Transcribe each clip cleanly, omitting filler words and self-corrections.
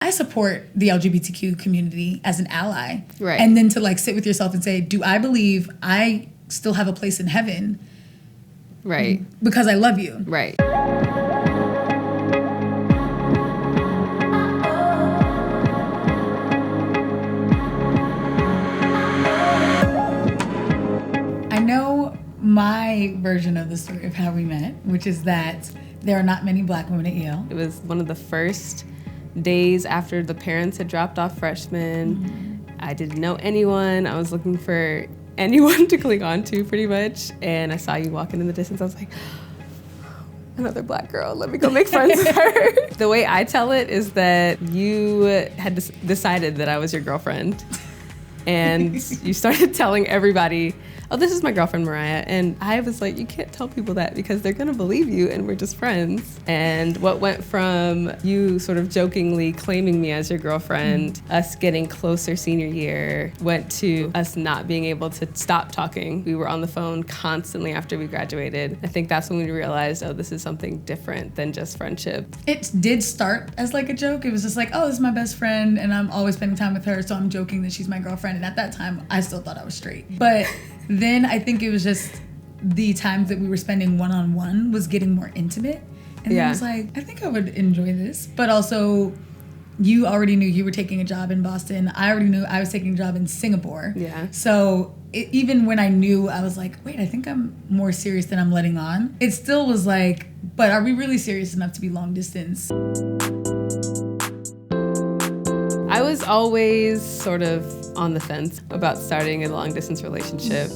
I support the LGBTQ community as an ally. Right. And then to like sit with yourself and say, do I believe I still have a place in heaven? Right. Because I love you. Right. I know my version of the story of how we met, which is that there are not many black women at Yale. It was one of the first days after the parents had dropped off freshmen. Mm-hmm. I didn't know anyone. I was looking for anyone to cling on to pretty much. And I saw you walking in the distance. I was like, another black girl, let me go make friends with her. The way I tell it is that you had decided that I was your girlfriend. And you started telling everybody, oh, this is my girlfriend, Mariah. And I was like, you can't tell people that because they're gonna believe you and we're just friends. And what went from you sort of jokingly claiming me as your girlfriend, us getting closer senior year, went to us not being able to stop talking. We were on the phone constantly after we graduated. I think that's when we realized, oh, this is something different than just friendship. It did start as like a joke. It was just like, oh, this is my best friend and I'm always spending time with her, so I'm joking that she's my girlfriend. And at that time, I still thought I was straight. But then I think it was just the times that we were spending one-on-one was getting more intimate. And then I was like, I think I would enjoy this. But also, you already knew you were taking a job in Boston. I already knew I was taking a job in Singapore. Yeah. So even when I knew, I was like, wait, I think I'm more serious than I'm letting on. It still was like, but are we really serious enough to be long distance? I was always sort of on the fence about starting a long distance relationship.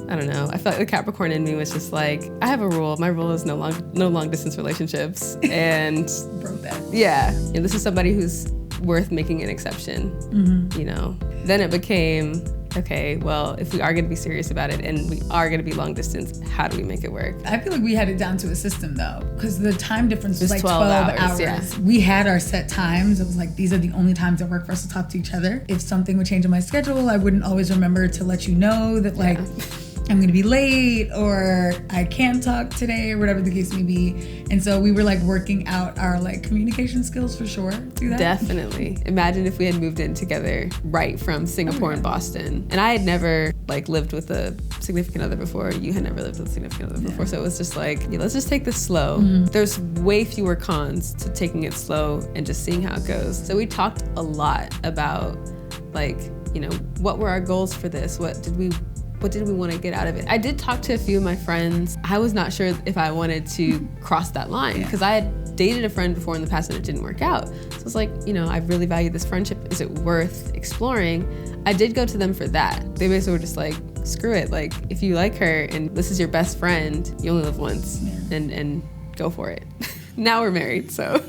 I don't know. I felt like the Capricorn in me was just like, I have a rule. My rule is no long distance relationships. And broke that. Yeah. And this is somebody who's worth making an exception, you know? Then it became, okay, well, if we are going to be serious about it and we are going to be long distance, how do we make it work? I feel like we had it down to a system though, because the time difference was like 12 hours. Yeah. We had our set times. It was like, these are the only times that work for us to talk to each other. If something would change in my schedule, I wouldn't always remember to let you know that like, I'm going to be late or I can't talk today or whatever the case may be. And so we were like working out our like communication skills for sure through that. Definitely. Imagine if we had moved in together right from Singapore and Boston. And I had never like lived with a significant other before. You had never lived with a significant other before. So it was just like, let's just take this slow. There's way fewer cons to taking it slow and just seeing how it goes. So we talked a lot about like, you know, what were our goals for this? What did we want to get out of it? I did talk to a few of my friends. I was not sure if I wanted to cross that line because I had dated a friend before in the past and it didn't work out. So I was like, you know, I really value this friendship. Is it worth exploring? I did go to them for that. They basically were just like, screw it. Like, if you like her and this is your best friend, you only live once and go for it. Now we're married, so.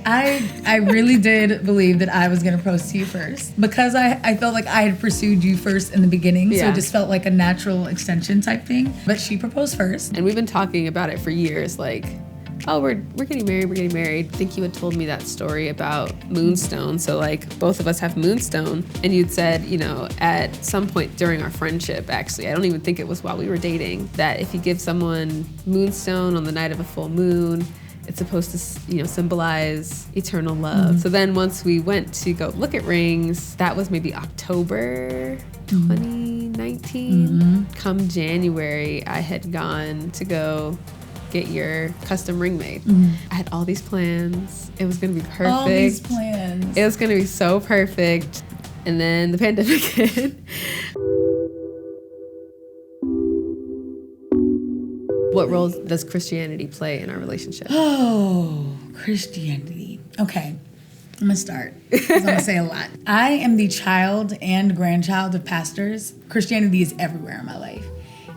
I really did believe that I was going to propose to you first because I felt like I had pursued you first in the beginning. So it just felt like a natural extension type thing. But she proposed first. And we've been talking about it for years. Like, oh, we're getting married. I think you had told me that story about Moonstone. So like both of us have Moonstone. And you'd said, you know, at some point during our friendship, actually, I don't even think it was while we were dating, that if you give someone Moonstone on the night of a full moon, it's supposed to, you know, symbolize eternal love. So then once we went to go look at rings, that was maybe October 2019. Come January, I had gone to go get your custom ring made. I had all these plans. It was gonna be perfect. All these plans. It was gonna be so perfect. And then the pandemic hit. What role does Christianity play in our relationship? Oh, Christianity. Okay, I'm gonna start because I'm gonna say a lot. I am the child and grandchild of pastors. Christianity is everywhere in my life.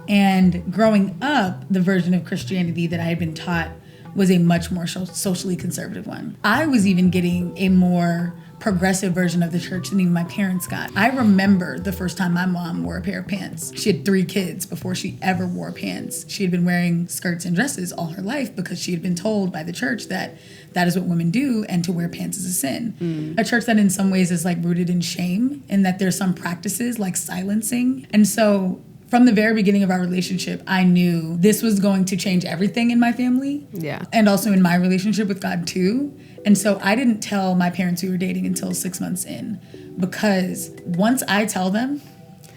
And growing up, the version of Christianity that I had been taught was a much more socially conservative one. I was even getting a more progressive version of the church than even my parents got. I remember the first time my mom wore a pair of pants. She had 3 kids before she ever wore pants. She had been wearing skirts and dresses all her life because she had been told by the church that that is what women do and to wear pants is a sin. A church that in some ways is like rooted in shame and that there's some practices like silencing. And so from the very beginning of our relationship, I knew this was going to change everything in my family. Yeah. And also in my relationship with God too. And so I didn't tell my parents we were dating until 6 months in, because once I tell them,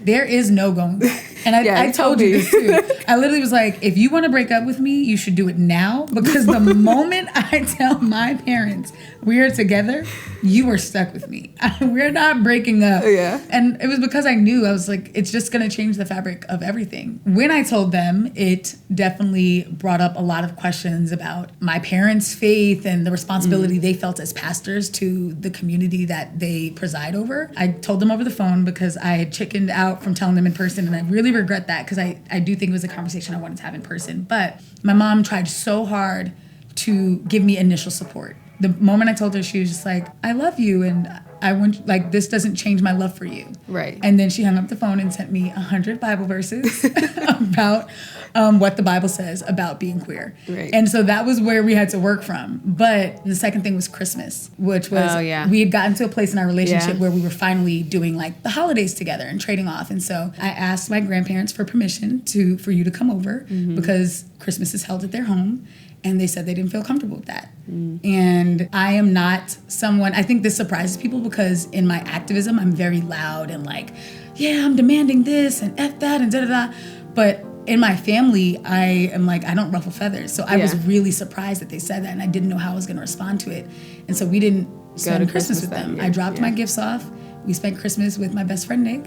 there is no going back. And I told you this too. I literally was like, if you want to break up with me, you should do it now, because the moment I tell my parents we are together, you are stuck with me. We're not breaking up. Yeah. And it was because I knew, I was like, it's just going to change the fabric of everything. When I told them, it definitely brought up a lot of questions about my parents' faith and the responsibility they felt as pastors to the community that they preside over. I told them over the phone because I had chickened out from telling them in person, and I really regret that, because I do think it was a conversation I wanted to have in person. But my mom tried so hard to give me initial support. The moment I told her, she was just like, I love you, and I want, like, this doesn't change my love for you. Right. And then she hung up the phone and sent me 100 Bible verses about what the Bible says about being queer. Right. And so that was where we had to work from. But the second thing was Christmas, which was, we had gotten to a place in our relationship where we were finally doing like the holidays together and trading off. And so I asked my grandparents for permission for you to come over, because Christmas is held at their home. And they said they didn't feel comfortable with that. And I am not someone, I think this surprises people, because in my activism, I'm very loud and like, yeah, I'm demanding this and F that and da-da-da. But in my family, I am like, I don't ruffle feathers. So I was really surprised that they said that, and I didn't know how I was going to respond to it. And so we didn't spend Christmas with them. I dropped my gifts off. We spent Christmas with my best friend, Nick.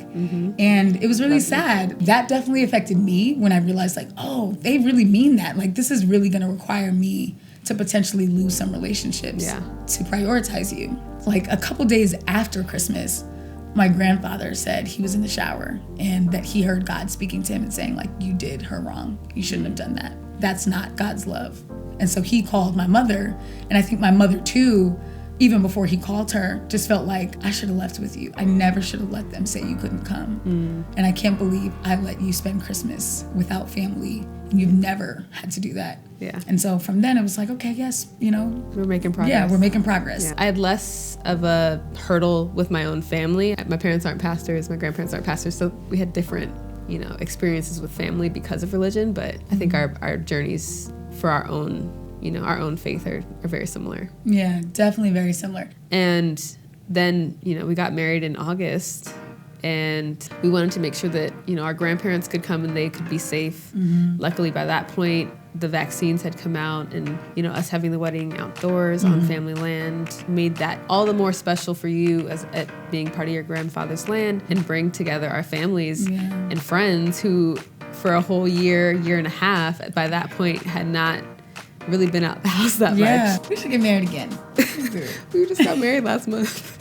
And it was really sad. That definitely affected me when I realized, like, oh, they really mean that. Like, this is really going to require me to potentially lose some relationships to prioritize you. Like, a couple days after Christmas, my grandfather said he was in the shower and that he heard God speaking to him and saying, like, you did her wrong. You shouldn't have done that. That's not God's love. And so he called my mother. And I think my mother, too, even before he called her, just felt like, I should have left with you. I never should have let them say you couldn't come. And I can't believe I let you spend Christmas without family, and you've never had to do that. Yeah. And so from then it was like, okay, yes, we're making progress. Yeah, we're making progress. Yeah. I had less of a hurdle with my own family. My parents aren't pastors, my grandparents aren't pastors, so we had different, experiences with family because of religion, but I think our journeys for our own faith are very similar. Yeah, definitely very similar. And then, we got married in August, and we wanted to make sure that, our grandparents could come and they could be safe. Luckily, by that point, the vaccines had come out, and, us having the wedding outdoors on family land made that all the more special for you as at being part of your grandfather's land, and bring together our families and friends who, for a whole year and a half, by that point had not really been out the house that much. We should get married again. We just got married last month.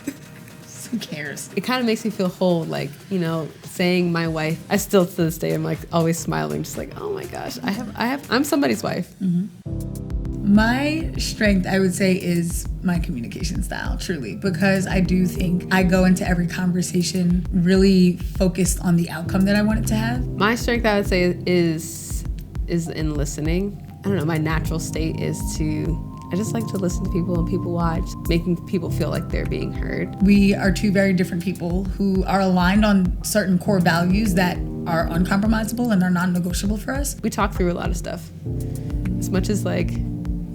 Who cares? It kind of makes me feel whole, like, saying my wife. I still to this day am like always smiling, just like, oh my gosh, I'm somebody's wife. My strength, I would say, is my communication style, truly, because I do think I go into every conversation really focused on the outcome that I want it to have. My strength, I would say, is in listening. I don't know, my natural state is I just like to listen to people and people watch, making people feel like they're being heard. We are two very different people who are aligned on certain core values that are uncompromisable and are non-negotiable for us. We talk through a lot of stuff. As much as like,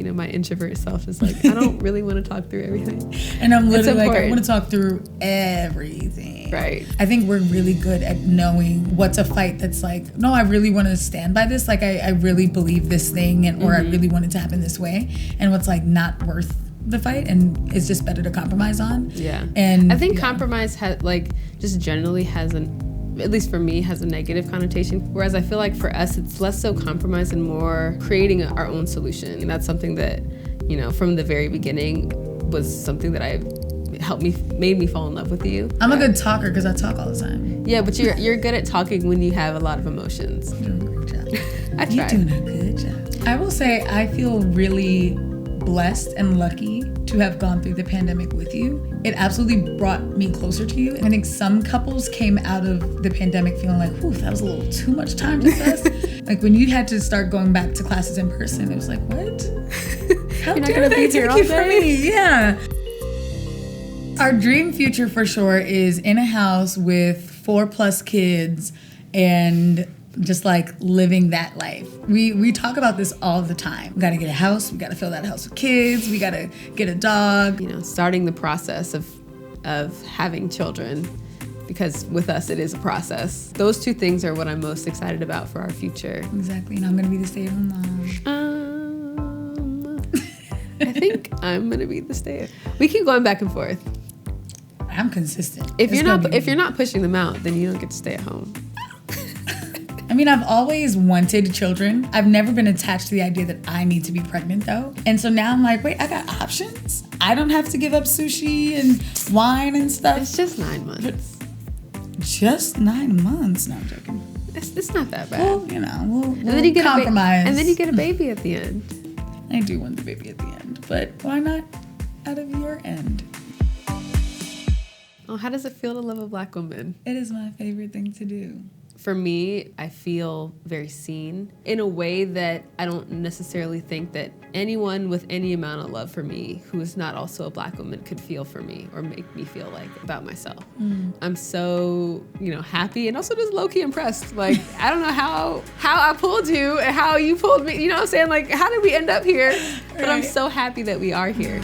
my introvert self is like, I don't really want to talk through everything. And I'm literally like, I want to talk through everything. Right. I think we're really good at knowing what's a fight that's like, no, I really want to stand by this. Like, I really believe this thing, or I really want it to happen this way. And what's like not worth the fight and it's just better to compromise on. Yeah. And I think compromise just generally has at least for me, has a negative connotation. Whereas I feel like for us, it's less so compromise and more creating our own solution. And that's something that, from the very beginning was something that made me fall in love with you. I'm a good talker because I talk all the time. Yeah, but you're good at talking when you have a lot of emotions. You're doing a great job. I try. You're doing a good job. I will say I feel really blessed and lucky to have gone through the pandemic with you. It absolutely brought me closer to you. And I think some couples came out of the pandemic feeling like, whew, that was a little too much time to us. Like when you had to start going back to classes in person, it was like, what? How You're not dare gonna they be here take all you from day? me? Yeah. Our dream future for sure is in a house with 4+ kids and just like living that life. We talk about this all the time. We got to get a house. We got to fill that house with kids. We got to get a dog. You know, starting the process of having children, because with us it is a process. Those two things are what I'm most excited about for our future. Exactly, and I'm gonna be the stay-at-home mom. I think I'm gonna be the stay. We keep going back and forth. I'm consistent. If you're not pushing them out, then you don't get to stay at home. I mean, I've always wanted children. I've never been attached to the idea that I need to be pregnant, though. And so now I'm like, wait, I got options? I don't have to give up sushi and wine and stuff. It's just 9 months. Just 9 months? No, I'm joking. It's not that bad. Well, you know, we'll and then you get compromise. And then you get a baby at the end. I do want the baby at the end, but why not out of your end? Oh, how does it feel to love a Black woman? It is my favorite thing to do. For me, I feel very seen in a way that I don't necessarily think that anyone with any amount of love for me who is not also a Black woman could feel for me or make me feel like about myself. I'm so, happy and also just low-key impressed. Like, I don't know how I pulled you and how you pulled me. You know what I'm saying? Like, how did we end up here? But I'm so happy that we are here.